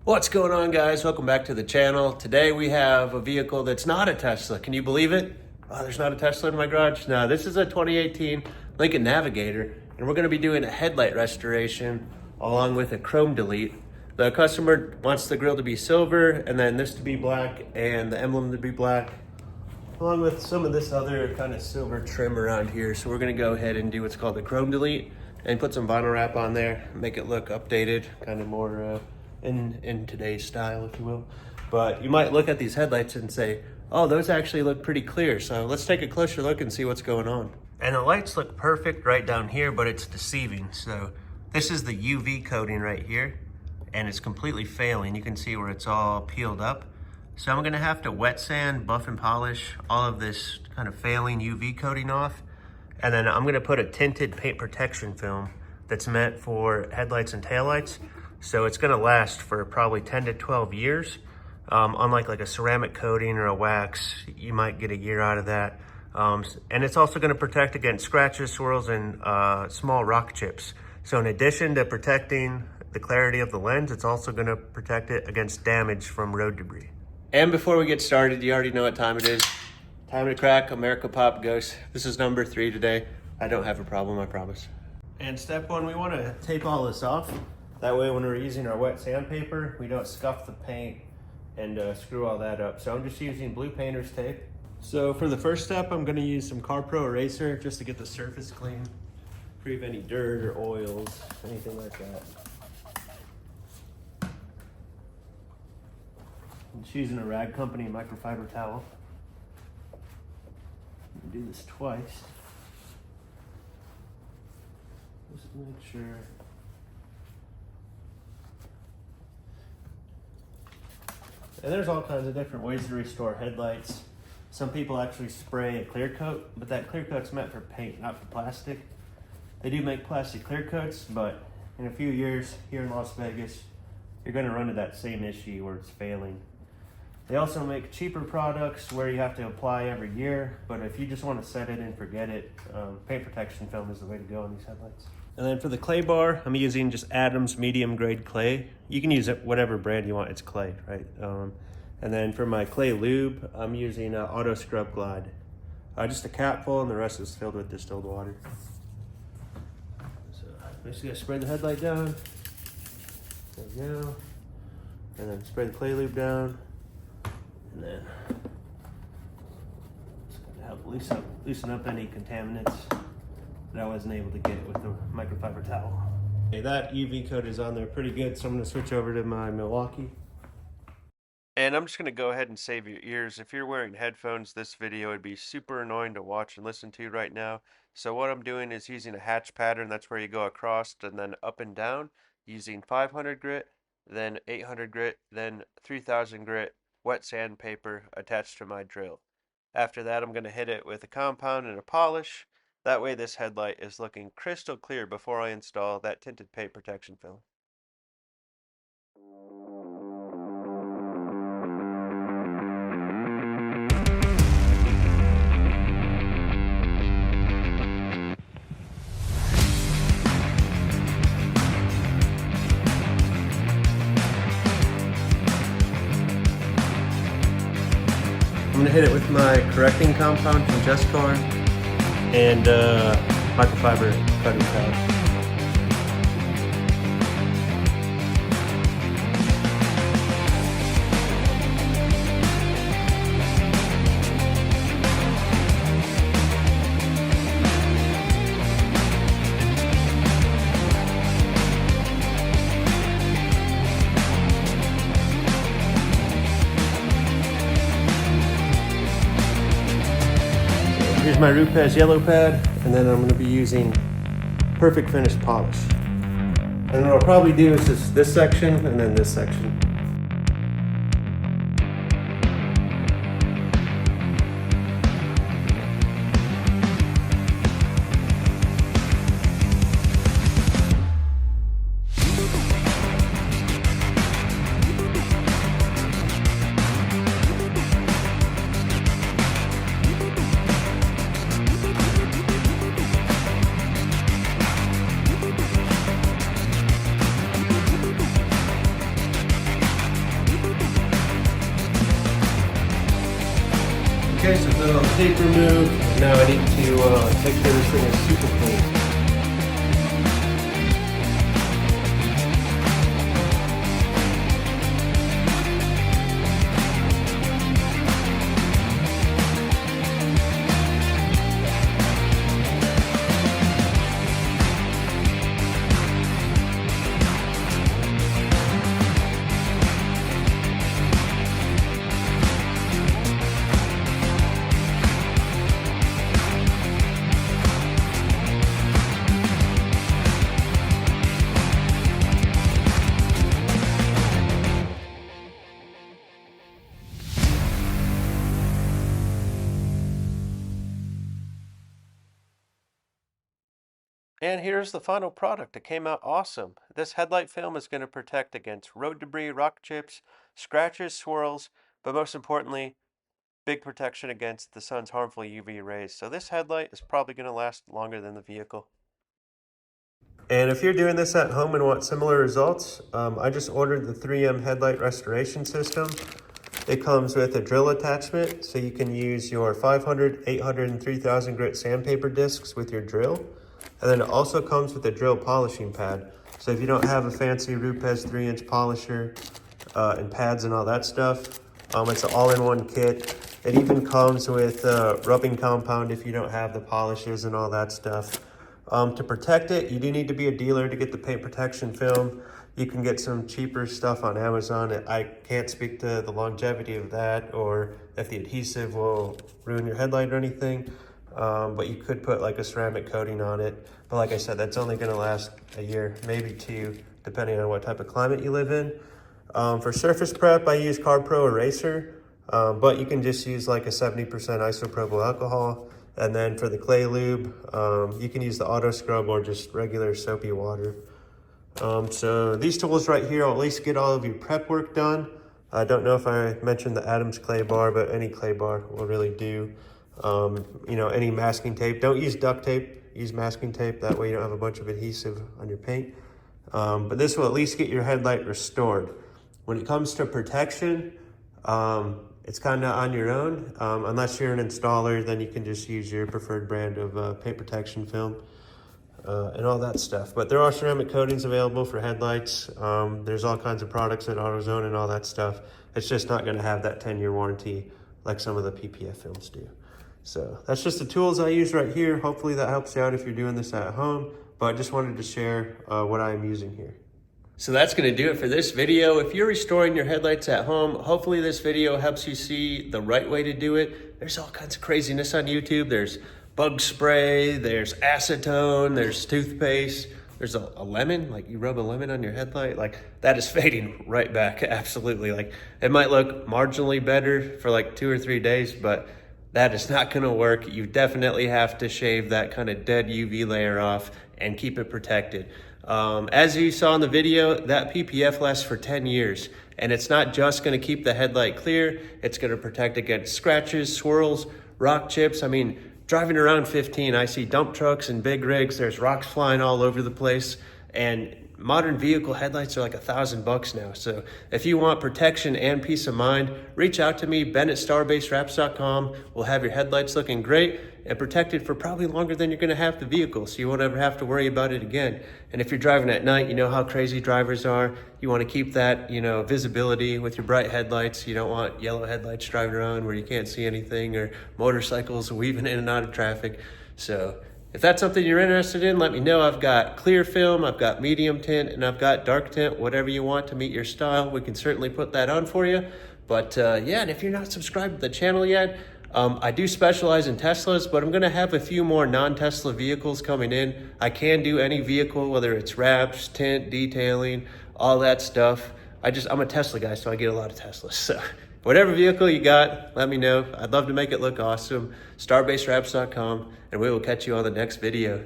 What's going on, guys? Welcome back to the channel. Today we have a vehicle that's not a Tesla. Can you believe it? Oh, there's not a Tesla in my garage. No, this is a 2018 Lincoln Navigator, and we're going to be doing a headlight restoration along with a chrome delete. The customer wants the grille to be silver, and then this to be black, and the emblem to be black, along with some of this other kind of silver trim around here. So we're going to go ahead and do what's called the chrome delete and put some vinyl wrap on there, make it look updated, kind of more in today's style, if you will. But you might look at these headlights and say, oh, those actually look pretty clear. So let's take a closer look and see what's going on. And the lights look perfect right down here, but it's deceiving. So this is the UV coating right here, and it's completely failing. You can see where it's all peeled up. So I'm gonna have to wet sand, buff and polish all of this kind of failing UV coating off. And then I'm gonna put a tinted paint protection film that's meant for headlights and taillights. So it's gonna last for probably 10 to 12 years. Unlike like a ceramic coating or a wax, you might get a year out of that. And it's also gonna protect against scratches, swirls, and small rock chips. So in addition to protecting the clarity of the lens, it's also gonna protect it against damage from road debris. And before we get started, you already know what time it is. Time to crack America Pop Ghost. This is number 3 today. I don't have a problem, I promise. And step 1, we wanna tape all this off. That way when we're using our wet sandpaper, we don't scuff the paint and screw all that up. So I'm just using blue painter's tape. So for the first step, I'm gonna use some Carpro Eraser just to get the surface clean, free of any dirt or oils, anything like that. I'm just using a Rag Company microfiber towel. Do this twice. Just make sure. And there's all kinds of different ways to restore headlights. Some people actually spray a clear coat, but that clear coat's meant for paint, not for plastic. They do make plastic clear coats, but in a few years here in Las Vegas, you're gonna run into that same issue where it's failing. They also make cheaper products where you have to apply every year, but if you just want to set it and forget it, paint protection film is the way to go on these headlights. And then for the clay bar, I'm using just Adams medium grade clay. You can use it whatever brand you want, it's clay, right? And then for my clay lube, I'm using Auto Scrub Glide. Just a cap full, and the rest is filled with distilled water. So I'm just gonna spray the headlight down. There we go. And then spray the clay lube down. And then it's gonna help loosen up any contaminants that I wasn't able to get with the microfiber towel. Okay, that UV coat is on there pretty good, so I'm gonna switch over to my Milwaukee. And I'm just gonna go ahead and save your ears. If you're wearing headphones, this video would be super annoying to watch and listen to right now. So what I'm doing is using a hatch pattern. That's where you go across and then up and down, using 500 grit, then 800 grit, then 3000 grit, wet sandpaper attached to my drill. After that, I'm going to hit it with a compound and a polish. That way this headlight is looking crystal clear before I install that tinted paint protection film. I'm gonna hit it with my correcting compound from Jester and microfiber cutting pad. Here's my Rupes yellow pad, and then I'm going to be using Perfect Finish Polish. And what I'll probably do is just this section and then this section. Okay, so the little tape removed. Now I need to make sure this thing is super clean. And here's the final product. It came out awesome. This headlight film is going to protect against road debris, rock chips, scratches, swirls, but most importantly, big protection against the sun's harmful UV rays. So this headlight is probably going to last longer than the vehicle. And if you're doing this at home and want similar results, I just ordered the 3M headlight restoration system. It comes with a drill attachment, so you can use your 500, 800, and 3000 grit sandpaper discs with your drill. And then it also comes with a drill polishing pad. So if you don't have a fancy Rupes 3-inch polisher and pads and all that stuff, it's an all-in-one kit. It even comes with rubbing compound if you don't have the polishes and all that stuff. To protect it, you do need to be a dealer to get the paint protection film. You can get some cheaper stuff on Amazon. I can't speak to the longevity of that or if the adhesive will ruin your headlight or anything. But you could put like a ceramic coating on it. But like I said, that's only gonna last a year, maybe 2, depending on what type of climate you live in. For surface prep, I use Carpro Eraser, but you can just use like a 70% isopropyl alcohol. And then for the clay lube, you can use the auto scrub or just regular soapy water. So these tools right here will at least get all of your prep work done. I don't know if I mentioned the Adams clay bar, but any clay bar will really do. You know, any masking tape. Don't use duct tape, use masking tape. That way you don't have a bunch of adhesive on your paint. But this will at least get your headlight restored. When it comes to protection, it's kind of on your own. Unless you're an installer, then you can just use your preferred brand of paint protection film and all that stuff. But there are ceramic coatings available for headlights. There's all kinds of products at AutoZone and all that stuff. It's just not going to have that 10-year warranty like some of the PPF films do. So that's just the tools I use right here. Hopefully that helps you out if you're doing this at home, but I just wanted to share what I'm using here. So that's going to do it for this video. If you're restoring your headlights at home, hopefully this video helps you see the right way to do it. There's all kinds of craziness on YouTube. There's bug spray, there's acetone, there's toothpaste, there's a lemon, like you rub a lemon on your headlight, like that is fading right back, absolutely. Like it might look marginally better for like 2 or 3 days, but that is not gonna work. You definitely have to shave that kind of dead UV layer off and keep it protected. As you saw in the video, that PPF lasts for 10 years. And it's not just gonna keep the headlight clear, it's gonna protect against scratches, swirls, rock chips. I mean, driving around 15, I see dump trucks and big rigs, there's rocks flying all over the place. And modern vehicle headlights are like $1,000 now. So if you want protection and peace of mind, reach out to me, Ben at StarBaseWraps.com. We'll have your headlights looking great and protected for probably longer than you're gonna have the vehicle, so you won't ever have to worry about it again. And if you're driving at night, you know how crazy drivers are. You wanna keep that, you know, visibility with your bright headlights. You don't want yellow headlights driving around where you can't see anything, or motorcycles weaving in and out of traffic. So if that's something you're interested in, let me know. I've got clear film, I've got medium tint, and I've got dark tint, whatever you want to meet your style. We can certainly put that on for you. But yeah, and if you're not subscribed to the channel yet, I do specialize in Teslas, but I'm gonna have a few more non-Tesla vehicles coming in. I can do any vehicle, whether it's wraps, tint, detailing, all that stuff. I'm a Tesla guy, so I get a lot of Teslas. So whatever vehicle you got, let me know. I'd love to make it look awesome. StarBaseWraps.com, and we will catch you on the next video.